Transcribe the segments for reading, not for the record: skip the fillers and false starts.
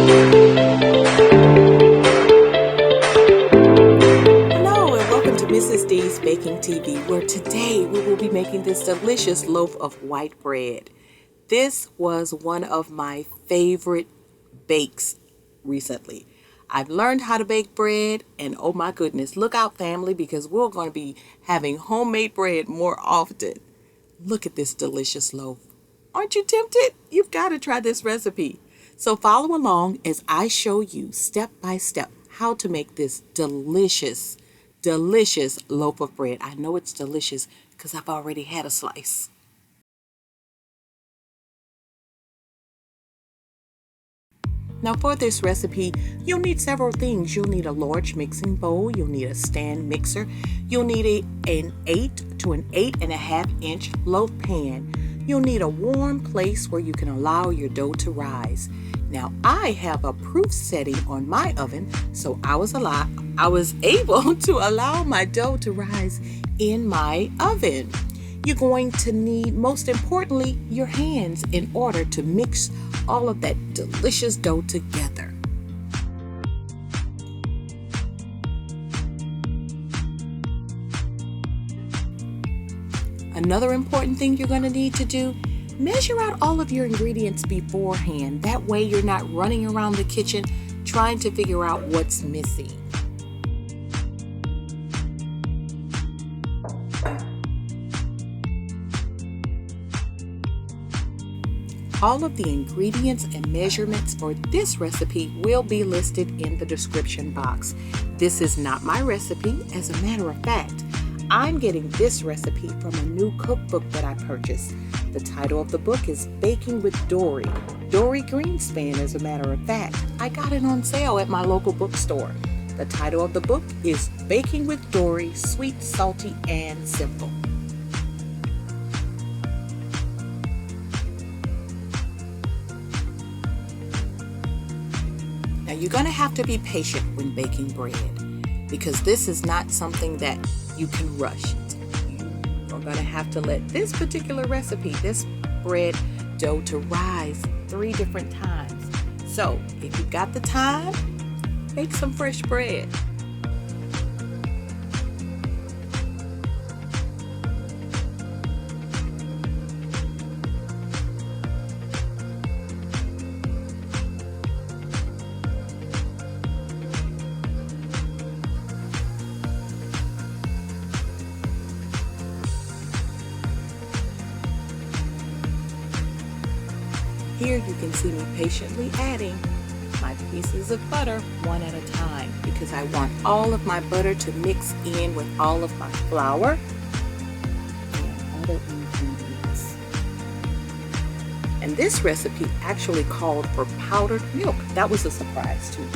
Hello and welcome to Mrs. D's Baking TV, where today we will be making this delicious loaf of white bread. This was one of my favorite bakes recently. I've learned how to bake bread, and oh my goodness, look out family, because we're going to be having homemade bread more often. Look at this delicious loaf. Aren't you tempted? You've got to try this recipe. So follow along as I show you step by step how to make this delicious loaf of bread. I know it's delicious because I've already had a slice. Now for this recipe, you'll need several things. You'll need a large mixing bowl. You'll need a stand mixer. You'll need an 8 to an 8.5 inch loaf pan. You'll need a warm place where you can allow your dough to rise. Now I have a proof setting on my oven, so I was able to allow my dough to rise in my oven. You're going to need, most importantly, your hands in order to mix all of that delicious dough together. Another important thing you're going to need to do, measure out all of your ingredients beforehand. That way you're not running around the kitchen trying to figure out what's missing. All of the ingredients and measurements for this recipe will be listed in the description box. This is not my recipe. As a matter of fact, I'm getting this recipe from a new cookbook that I purchased. The title of the book is Baking with Dory. Dory Greenspan, as a matter of fact. I got it on sale at my local bookstore. The title of the book is Baking with Dory, Sweet, Salty, and Simple. Now you're going to have to be patient when baking bread, because this is not something that you can rush. You're going to have to let this particular recipe, this bread dough, to rise 3 different times. So if you've got the time, bake some fresh bread. Here you can see me patiently adding my pieces of butter one at a time, because I want all of my butter to mix in with all of my flour and other ingredients. And this recipe actually called for powdered milk. That was a surprise to me.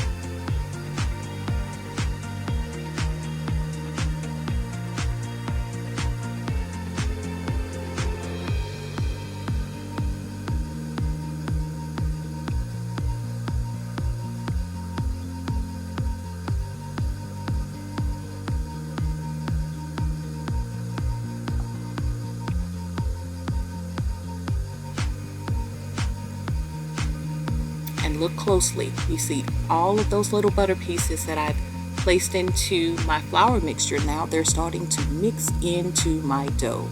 And look closely. You see all of those little butter pieces that I've placed into my flour mixture. Now they're starting to mix into my dough.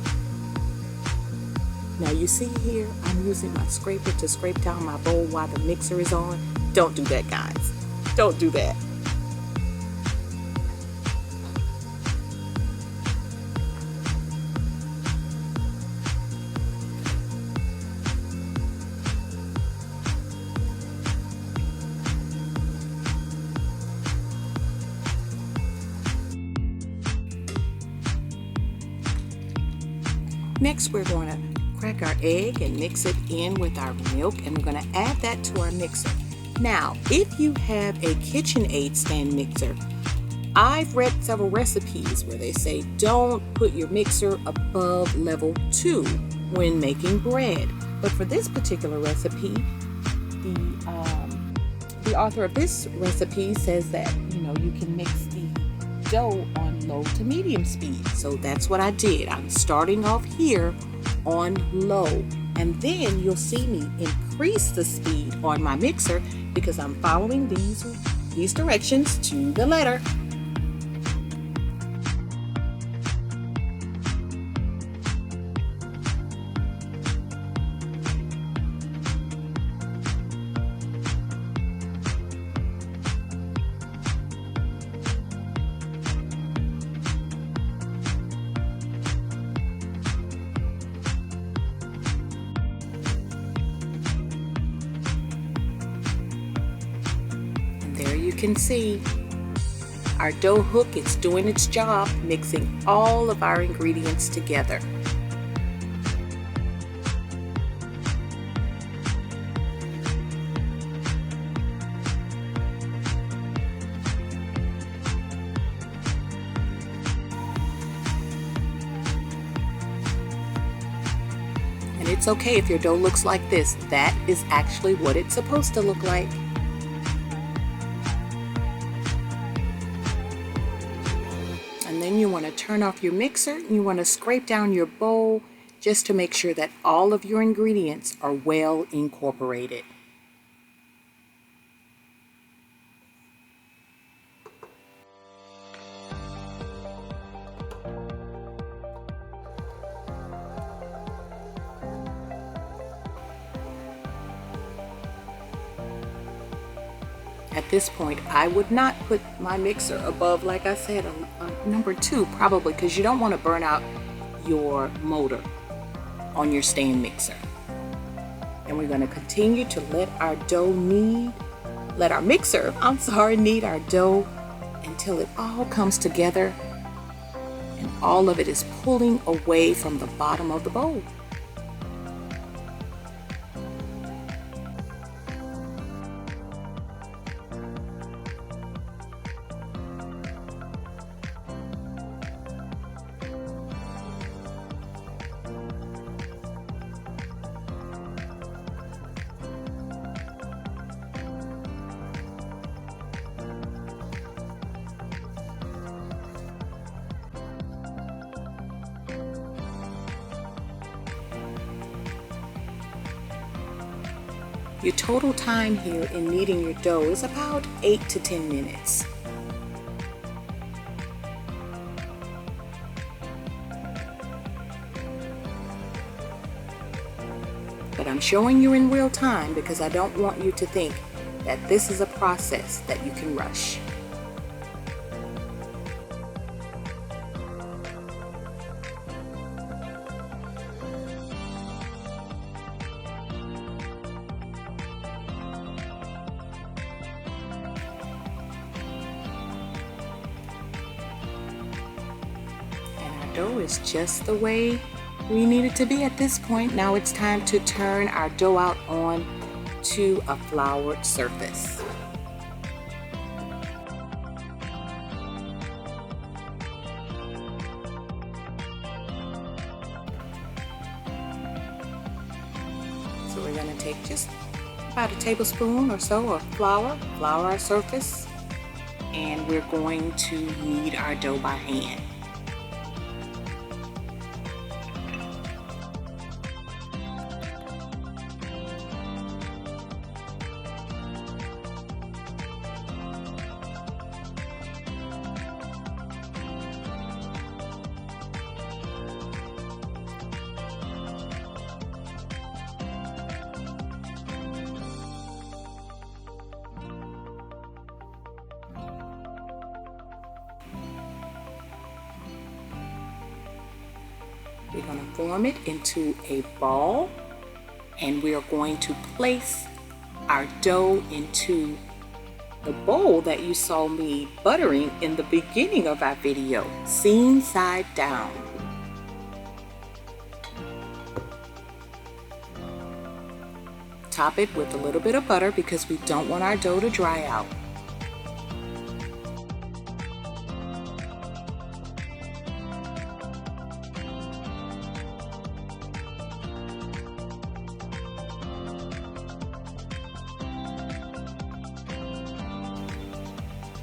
Now you see here, I'm using my scraper to scrape down my bowl while the mixer is on. Don't do that, guys. Don't do that. Next, we're going to crack our egg and mix it in with our milk, and we're going to add that to our mixer. Now, if you have a KitchenAid stand mixer, I've read several recipes where they say don't put your mixer above level 2 when making bread. But for this particular recipe, the author of this recipe says that you can mix the dough on low to medium speed. So that's what I did. I'm starting off here on low, and then you'll see me increase the speed on my mixer because I'm following these directions to the letter. There you can see our dough hook is doing its job, mixing all of our ingredients together. And it's okay if your dough looks like this. That is actually what it's supposed to look like. And then you want to turn off your mixer and you want to scrape down your bowl just to make sure that all of your ingredients are well incorporated. At this point, I would not put my mixer above, like I said, a number 2, probably, because you don't want to burn out your motor on your stand mixer. And we're going to continue to let our mixer knead our dough until it all comes together and all of it is pulling away from the bottom of the bowl. Your total time here in kneading your dough is about 8 to 10 minutes. But I'm showing you in real time because I don't want you to think that this is a process that you can rush. Dough is just the way we need it to be at this point. Now it's time to turn our dough out on to a floured surface. So we're going to take just about a tablespoon or so of flour our surface, and we're going to knead our dough by hand. We're going to form it into a ball, and we are going to place our dough into the bowl that you saw me buttering in the beginning of our video, seam side down. Top it with a little bit of butter because we don't want our dough to dry out.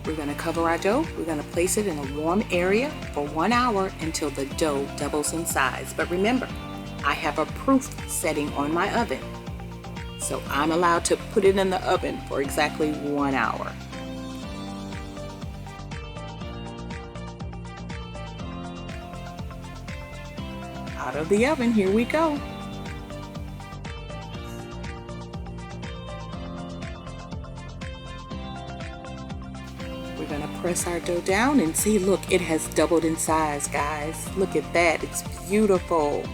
We're going to cover our dough. We're going to place it in a warm area for 1 hour until the dough doubles in size. But remember, I have a proof setting on my oven. So I'm allowed to put it in the oven for exactly 1 hour. Out of the oven, here we go. We're gonna press our dough down and see, look, it has doubled in size, guys. Look at that, it's beautiful.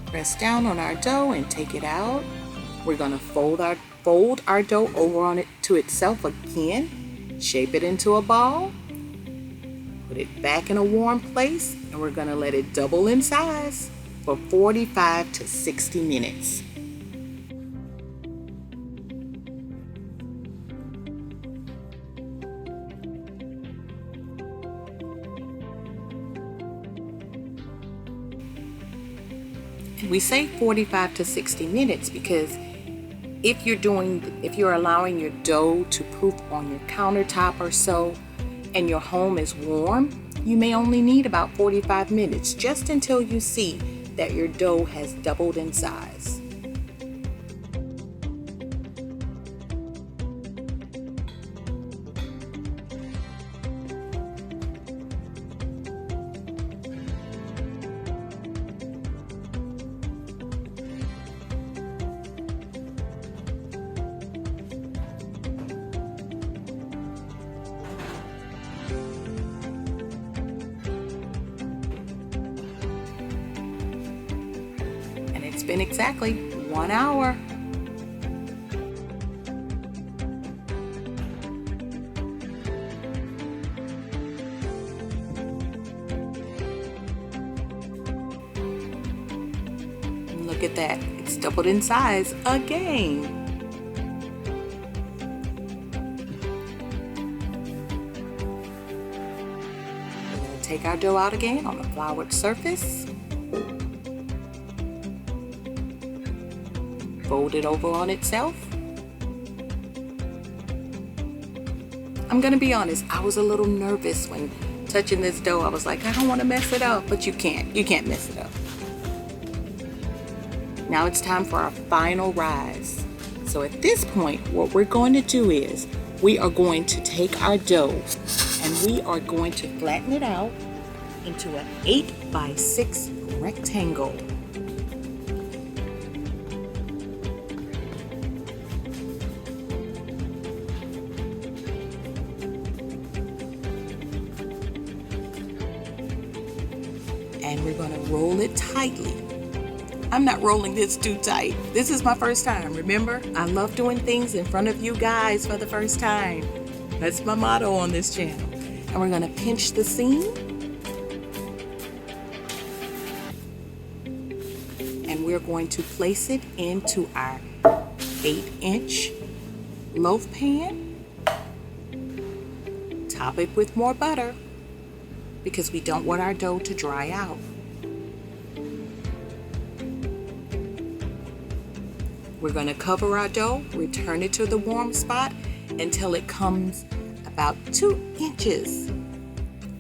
Press down on our dough and take it out. We're gonna fold our dough over on it to itself again, shape it into a ball, put it back in a warm place, and we're gonna let it double in size for 45 to 60 minutes. And we say 45 to 60 minutes because if you're allowing your dough to proof on your countertop or so, and your home is warm, you may only need about 45 minutes, just until you see that your dough has doubled in size. It's been exactly 1 hour. And look at that, it's doubled in size again. We're going to take our dough out again on the floured surface. Fold it over on itself. I'm gonna be honest, I was a little nervous when touching this dough. I was like, I don't want to mess it up, but you can't mess it up. Now it's time for our final rise. So at this point, what we're going to do is we are going to take our dough and we are going to flatten it out into an 8 by 6 rectangle. And we're going to roll it tightly. I'm not rolling this too tight. This is my first time. Remember, I love doing things in front of you guys for the first time. That's my motto on this channel. And we're going to pinch the seam. And we're going to place it into our 8-inch loaf pan. Top it with more butter, because we don't want our dough to dry out. We're going to cover our dough, return it to the warm spot until it comes about 2 inches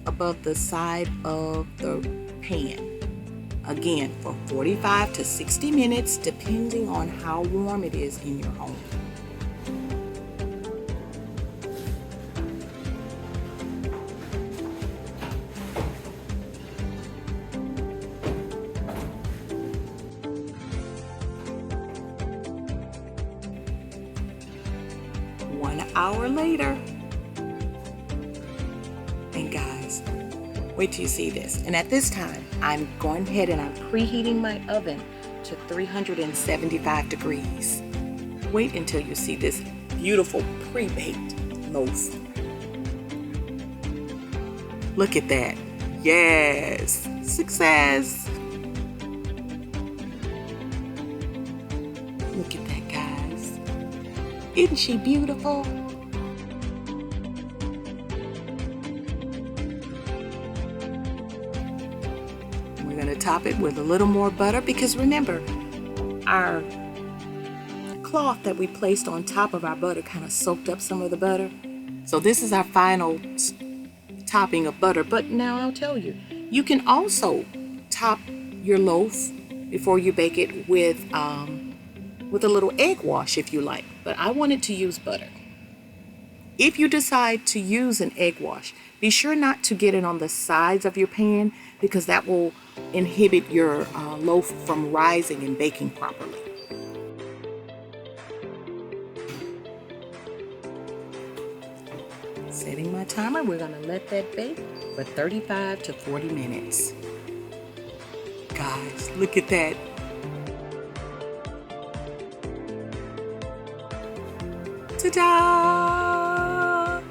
above the side of the pan. Again, for 45 to 60 minutes, depending on how warm it is in your home. Hour later, and guys, wait till you see this. And at this time, I'm going ahead and I'm preheating my oven to 375 degrees. Wait until you see this beautiful pre-baked loaf. Look at that. Yes, success. Look at that, guys. Isn't she beautiful? We're going to top it with a little more butter, because remember, our cloth that we placed on top of our butter kind of soaked up some of the butter. So this is our final topping of butter. But now I'll tell you, You can also top your loaf before you bake it with a little egg wash if you like, but I wanted to use butter. If you decide to use an egg wash, be sure not to get it on the sides of your pan because that will inhibit your loaf from rising and baking properly. Setting my timer, we're gonna let that bake for 35 to 40 minutes. Guys, look at that. Ta-da!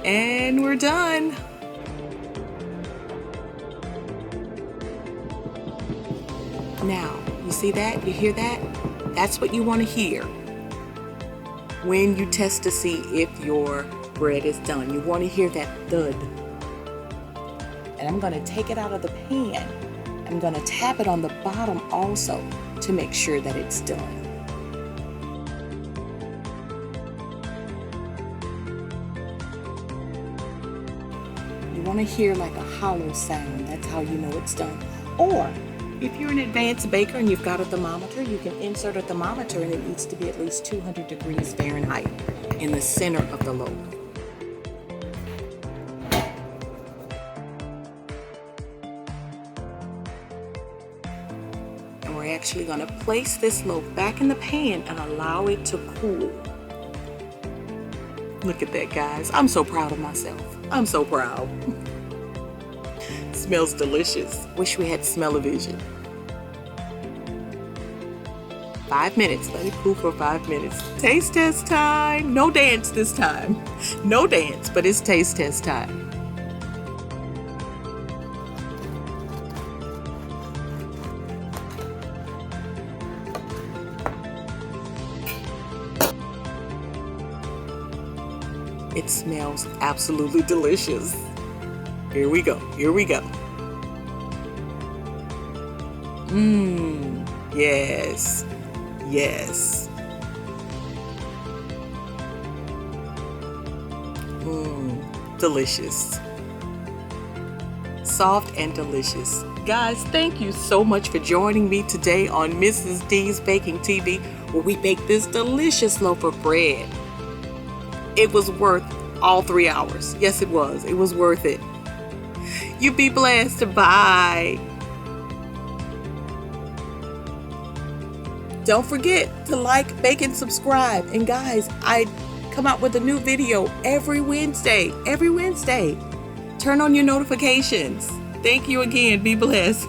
And we're done. Now, you see that? You hear that? That's what you want to hear when you test to see if your bread is done. You want to hear that thud. And I'm going to take it out of the pan. I'm going to tap it on the bottom also to make sure that it's done. You want to hear like a hollow sound. That's how you know it's done. Or if you're an advanced baker and you've got a thermometer, you can insert a thermometer and it needs to be at least 200 degrees Fahrenheit in the center of the loaf. And we're actually going to place this loaf back in the pan and allow it to cool. Look at that, guys. I'm so proud of myself. I'm so proud. Smells delicious. Wish we had smell-o-vision. 5 minutes. Let it cool for 5 minutes. Taste test time. No dance this time. No dance, but it's taste test time. It smells absolutely delicious. Here we go. Here we go. Yes. Yes. Delicious. Soft and delicious. Guys, thank you so much for joining me today on Mrs. D's Baking TV, where we bake this delicious loaf of bread. It was worth all 3 hours. Yes, it was. It was worth it. You be blessed. Bye. Don't forget to like, bake, and subscribe. And guys, I come out with a new video every Wednesday. Every Wednesday. Turn on your notifications. Thank you again. Be blessed.